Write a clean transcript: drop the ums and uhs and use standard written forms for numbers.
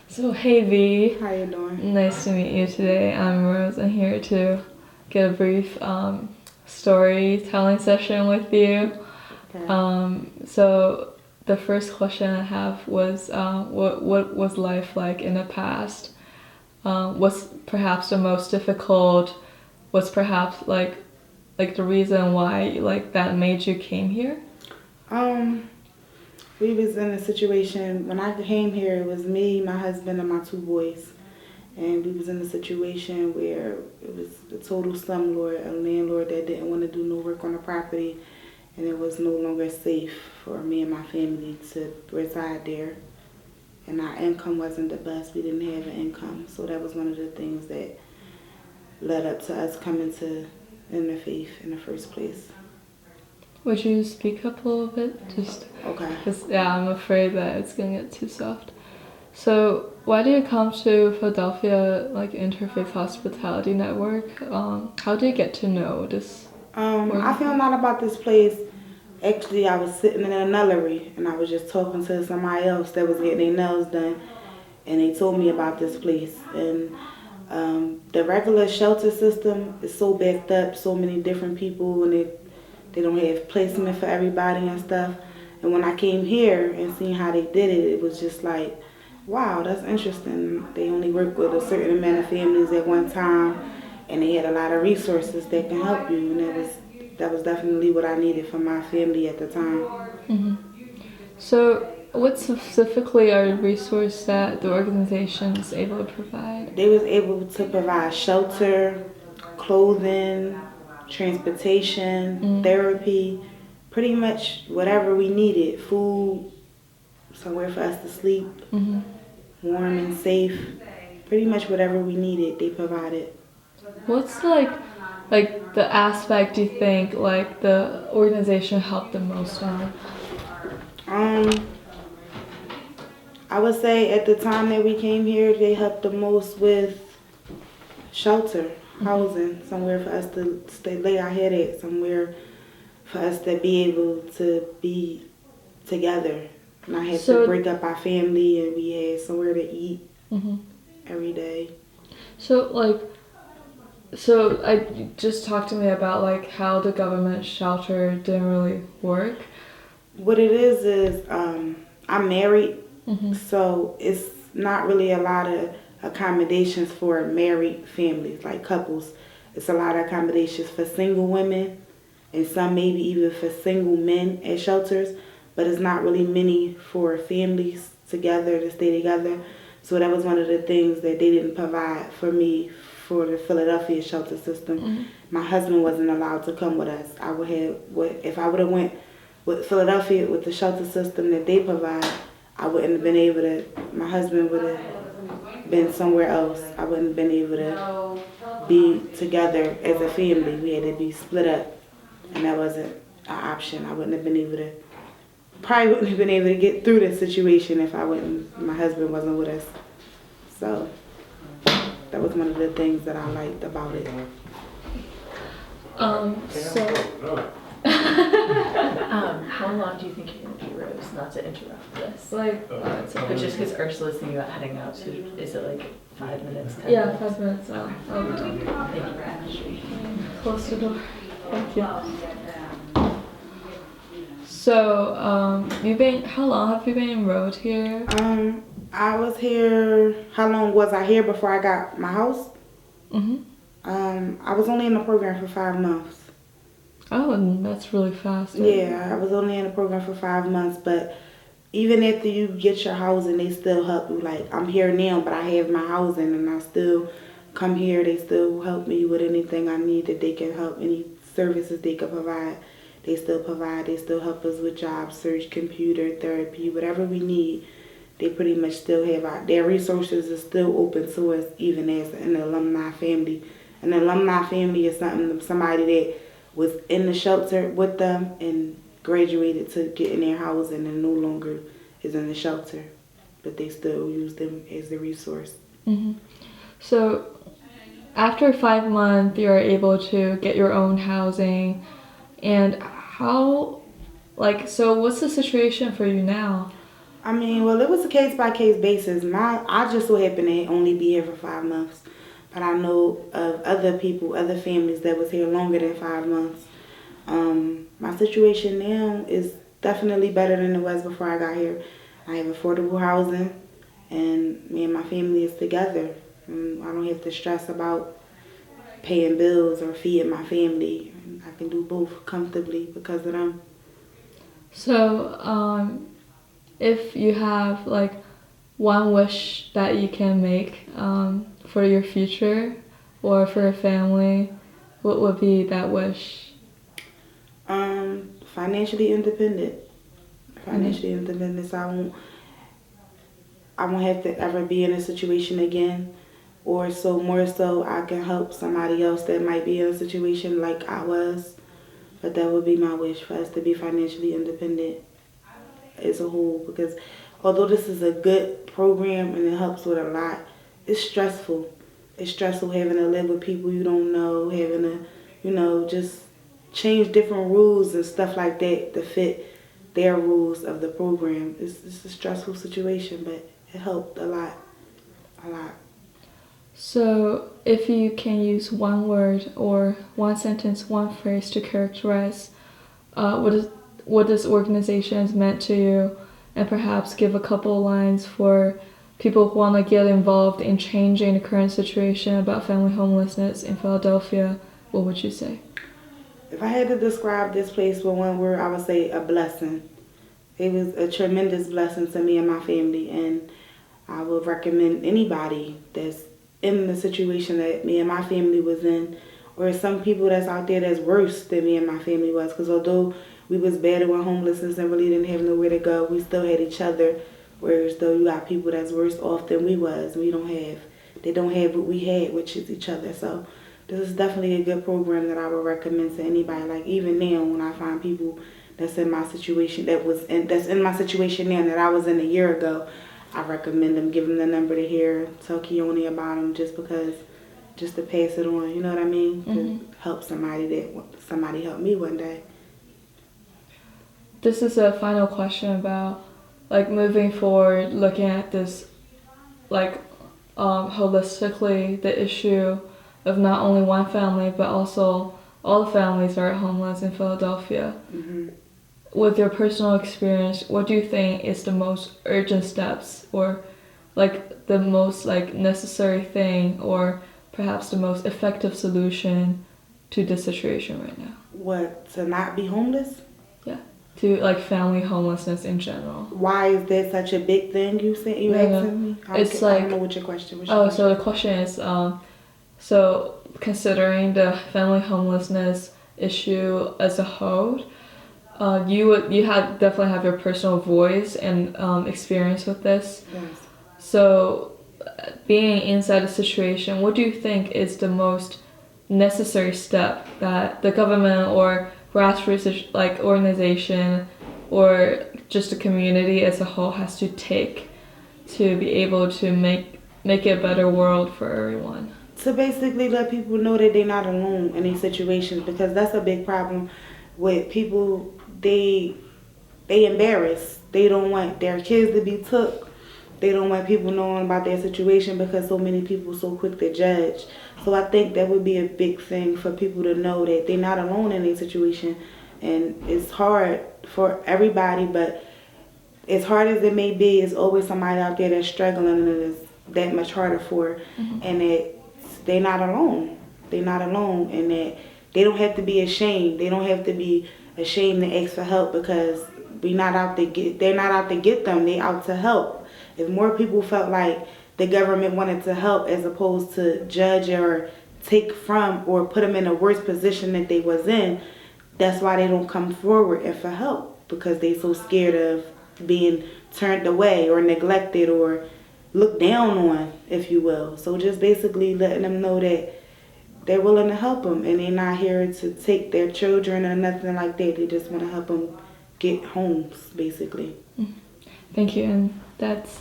So hey V, How you doing? nice to meet you today. I'm Rose. I'm here to get a brief storytelling session with you. Okay. So the first question I have was what was life like in the past? What's perhaps the most difficult? What's perhaps like the reason why like that made you came here? Um, we was in a situation when I came here. It was me, my husband, and my two boys, and we was in a situation where it was a total slumlord, a landlord that didn't want to do no work on the property, and it was no longer safe for me and my family to reside there. And our income wasn't the best. We didn't have an income, so that was one of the things that led up to us coming to in the faith in the first place. Would you speak up a little bit? Just Okay. because, yeah, I'm afraid that it's gonna get too soft. So, why did you come to Philadelphia, like Interfaith Hospitality Network? How did you get to know this? I found out about this place. Actually, I was sitting in a nullery and I was just talking to somebody else that was getting their nails done, and they told me about this place. And the regular shelter system is so backed up, so many different people, and they don't have placement for everybody and stuff. And when I came here and seen how they did it, it was just like, wow, that's interesting. They only work with a certain amount of families at one time, and they had a lot of resources that can help you. And that was definitely what I needed for my family at the time. Hmm. So, what specifically are the resources that the organization is able to provide? They was able to provide shelter, clothing, transportation, therapy, pretty much whatever we needed. Food, somewhere for us to sleep, Mm-hmm. warm and safe. Pretty much whatever we needed, they provided. What's like the aspect you think like the organization helped the most on? Um, I would say at the time that we came here, they helped the most with shelter, housing, somewhere for us to stay, lay our head at, somewhere for us to be able to be together. Not have to break up our family, and we had somewhere to eat Mm-hmm. every day. So I just talk to me about like how the government shelter didn't really work. What it is I'm married, Mm-hmm. so it's not really a lot of accommodations for married families, like couples. It's a lot of accommodations for single women and some maybe even for single men at shelters, but it's not really many for families together to stay together. So that was one of the things that they didn't provide for me for the Philadelphia shelter system. Mm-hmm. My husband wasn't allowed to come with us. I would have, if I would have went with Philadelphia with the shelter system that they provide, I wouldn't have been able to. My husband would have been somewhere else. I wouldn't have been able to be together as a family. We had to be split up, and that wasn't an option. I wouldn't have been able to. Probably wouldn't have been able to get through this situation if my husband wasn't with us. So that was one of the things that I liked about it. So How long do you think you're gonna be, Rose? Not to interrupt this, like but just because Ursula's thinking about heading out, so is it like 5 minutes? 10 yeah, minutes? 5 minutes. I'll be done. Thank you very much. Close the door. Thank you. So how long have you been enrolled here? I was here. How long was I here before I got my house? Mm-hmm. I was only in the program for 5 months. Oh, and that's really fast. Yeah, I was only in the program for 5 months, but even after you get your housing, they still help you. Like, I'm here now, but I have my housing, and I still come here. They still help me with anything I need that they can help, any services they can provide. They still provide. They still help us with job search, computer, therapy, whatever we need. They pretty much still have their resources are still open to us, even as an alumni family. An alumni family is somebody that was in the shelter with them and graduated to get in their housing and no longer is in the shelter, but they still use them as a resource. Mm-hmm. So after 5 months, you're able to get your own housing, and so what's the situation for you now? I mean, well, it was a case by case basis. I just so happened to only be here for 5 months, but I know of other people, other families that was here longer than 5 months. My situation now is definitely better than it was before I got here. I have affordable housing, and me and my family is together. I don't have to stress about paying bills or feeding my family. I can do both comfortably because of them. So, if you have like one wish that you can make for your future or for your family, what would be that wish? Financially independent. Financially independent. So I won't have to ever be in a situation again, or so more so I can help somebody else that might be in a situation like I was. But that would be my wish, for us to be financially independent as a whole, because although this is a good program and it helps with a lot, it's stressful. It's stressful having to live with people you don't know, having to, just change different rules and stuff like that to fit their rules of the program. It's a stressful situation, but it helped a lot, a lot. So, if you can use one word or one sentence, one phrase to characterize what this organization has meant to you, and perhaps give a couple lines for people who want to get involved in changing the current situation about family homelessness in Philadelphia, what would you say? If I had to describe this place with one word, I would say a blessing. It was a tremendous blessing to me and my family, and I would recommend anybody that's in the situation that me and my family was in, or some people that's out there that's worse than me and my family was. Because although we was battling homelessness and really didn't have nowhere to go, we still had each other. Whereas though you got people that's worse off than we was, they don't have what we had, which is each other. So this is definitely a good program that I would recommend to anybody. Like even now, when I find people that's in my situation that's in my situation now that I was in a year ago, I recommend them, give them the number to hear, tell Keone about them, just to pass it on, you know what I mean? To help somebody helped me one day. This is a final question about like moving forward, looking at this like holistically, the issue of not only one family but also all the families that are homeless in Philadelphia. With your personal experience, what do you think is the most urgent steps, or like the most like necessary thing, or perhaps the most effective solution to this situation right now? What, to not be homeless? Yeah, to like family homelessness in general. Why is that such a big thing? You asking me? It's I like, don't know what your question was. so the question is, so considering the family homelessness issue as a whole, you definitely have your personal voice and experience with this. Yes. So, being inside the situation, what do you think is the most necessary step that the government or grassroots like organization or just the community as a whole has to take to be able to make it a better world for everyone? To basically let people know that they're not alone in these situations, because that's a big problem with people. They embarrass. They don't want their kids to be took. They don't want people knowing about their situation because so many people are so quick to judge. So I think that would be a big thing for people to know that they're not alone in their situation. And it's hard for everybody, but as hard as it may be, it's always somebody out there that's struggling, and it is that much harder for. And that they're not alone. They're not alone, and that they don't have to be ashamed. They don't have to be ashamed to ask for help, because they're not out to get them. They're out to help. If more people felt like the government wanted to help as opposed to judge or take from or put them in a worse position that they was in, that's why they don't come forward and for help, because they so scared of being turned away or neglected or looked down on, if you will. So just basically letting them know that they're willing to help them, and they're not here to take their children or nothing like that. They just want to help them get homes, basically. Thank you, and that's